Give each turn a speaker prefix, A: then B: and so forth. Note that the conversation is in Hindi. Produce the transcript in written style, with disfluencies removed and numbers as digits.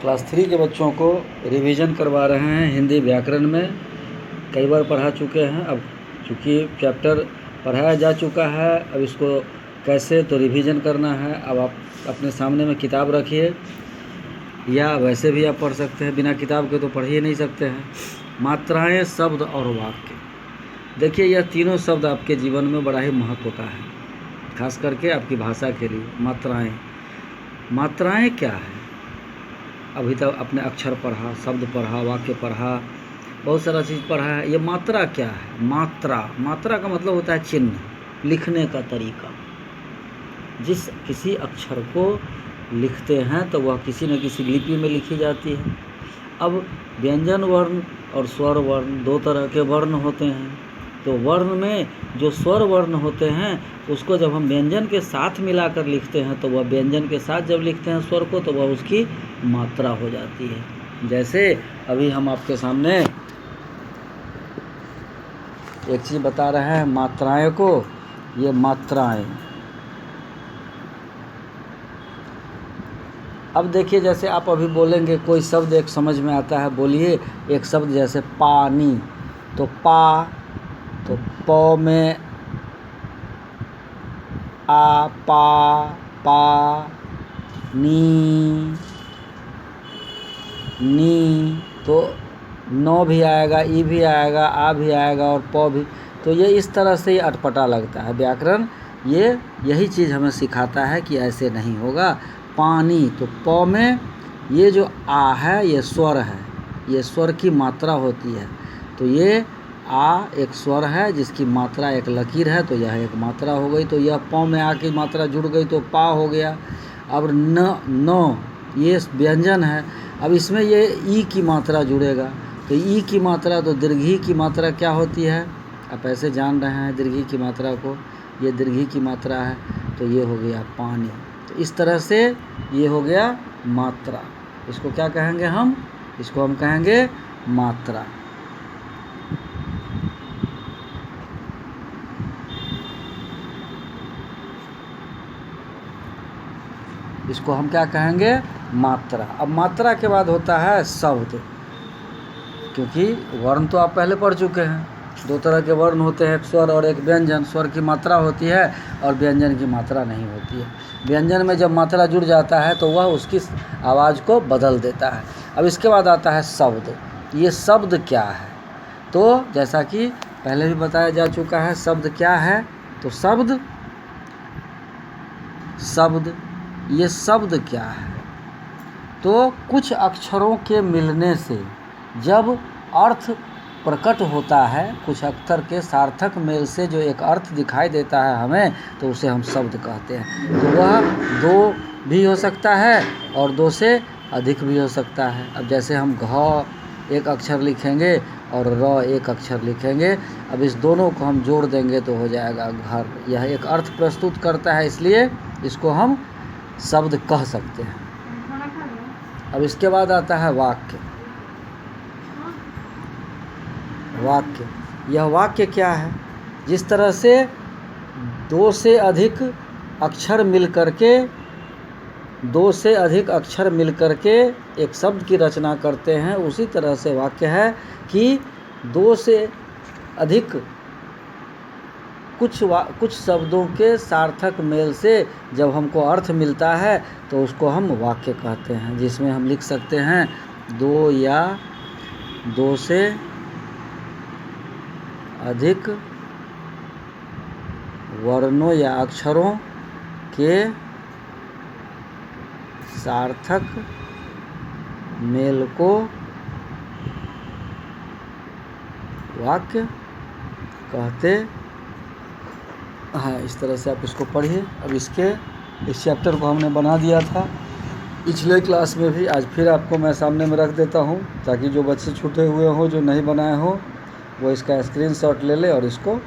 A: क्लास 3 के बच्चों को रिवीजन करवा रहे हैं हिंदी व्याकरण में। कई बार पढ़ा चुके हैं, अब चूँकि चैप्टर पढ़ाया जा चुका है, अब इसको कैसे तो रिवीजन करना है। अब आप अपने सामने में किताब रखिए, या वैसे भी आप पढ़ सकते हैं, बिना किताब के तो पढ़ ही नहीं सकते हैं। मात्राएं, शब्द और वाक्य। देखिए, यह तीनों शब्द आपके जीवन में बड़ा ही महत्व का है, खास करके आपकी भाषा के लिए। मात्राएं क्या है? अभी तक आपने अक्षर पढ़ा, शब्द पढ़ा, वाक्य पढ़ा, बहुत सारा चीज़ पढ़ा है। ये मात्रा क्या है? मात्रा का मतलब होता है चिन्ह, लिखने का तरीका। जिस किसी अक्षर को लिखते हैं तो वह किसी न किसी लिपि में लिखी जाती है। अब व्यंजन वर्ण और स्वर वर्ण दो तरह के वर्ण होते हैं। तो वर्ण में जो स्वर वर्ण होते हैं उसको जब हम व्यंजन के साथ मिलाकर लिखते हैं तो वह व्यंजन के साथ जब लिखते हैं स्वर को तो वह उसकी मात्रा हो जाती है। जैसे अभी हम आपके सामने एक चीज़ बता रहे हैं, मात्राएं को। ये मात्राएं, अब देखिए, जैसे आप अभी बोलेंगे कोई शब्द एक समझ में आता है, बोलिए एक शब्द जैसे पानी। तो प में आ, पा, नी, तो नौ भी आएगा, ई भी आएगा, आ भी आएगा और प भी। तो ये इस तरह से ही अटपटा लगता है। व्याकरण यही चीज़ हमें सिखाता है कि ऐसे नहीं होगा। पानी, तो प में ये जो आ है ये स्वर है, ये स्वर की मात्रा होती है। तो ये आ एक स्वर है जिसकी मात्रा एक लकीर है, तो यह एक मात्रा हो गई। तो यह प में आ की मात्रा जुड़ गई तो पा हो गया। अब न ये व्यंजन है, अब इसमें ये ई की मात्रा जुड़ेगा। तो ई की मात्रा, तो दीर्घी की मात्रा क्या होती है? आप ऐसे जान रहे हैं दीर्घी की मात्रा को, ये दीर्घी की मात्रा है। तो ये हो गया पानी। तो इस तरह से ये हो गया मात्रा। इसको क्या कहेंगे हम? इसको हम कहेंगे मात्रा। इसको हम क्या कहेंगे? मात्रा। अब मात्रा के बाद होता है शब्द, क्योंकि वर्ण तो आप पहले पढ़ चुके हैं। दो तरह के वर्ण होते हैं, एक स्वर और एक व्यंजन। स्वर की मात्रा होती है और व्यंजन की मात्रा नहीं होती है। व्यंजन में जब मात्रा जुड़ जाता है तो वह उसकी आवाज़ को बदल देता है। अब इसके बाद आता है शब्द। ये शब्द क्या है? तो जैसा कि पहले भी बताया जा चुका है, शब्द क्या है? तो शब्द, ये शब्द क्या है? तो कुछ अक्षरों के मिलने से जब अर्थ प्रकट होता है, कुछ अक्षर के सार्थक मेल से जो एक अर्थ दिखाई देता है हमें, तो उसे हम शब्द कहते हैं। तो वह दो भी हो सकता है और दो से अधिक भी हो सकता है। अब जैसे हम घ एक अक्षर लिखेंगे और र एक अक्षर लिखेंगे, अब इस दोनों को हम जोड़ देंगे तो हो जाएगा घर। यह एक अर्थ प्रस्तुत करता है, इसलिए इसको हम शब्द कह सकते हैं। अब इसके बाद आता है वाक्य। यह वाक्य क्या है? जिस तरह से दो से अधिक अक्षर मिलकर के एक शब्द की रचना करते हैं, उसी तरह से वाक्य है कि दो से अधिक कुछ शब्दों के सार्थक मेल से जब हमको अर्थ मिलता है तो उसको हम वाक्य कहते हैं, जिसमें हम लिख सकते हैं दो या दो से अधिक वर्णों या अक्षरों के सार्थक मेल को वाक्य कहते हैं। इस तरह से आप इसको पढ़िए। अब इस चैप्टर को हमने बना दिया था पिछले क्लास में भी, आज फिर आपको मैं सामने में रख देता हूँ ताकि जो बच्चे छूटे हुए हों, जो नहीं बनाए हों, वो इसका स्क्रीनशॉट ले ले और इसको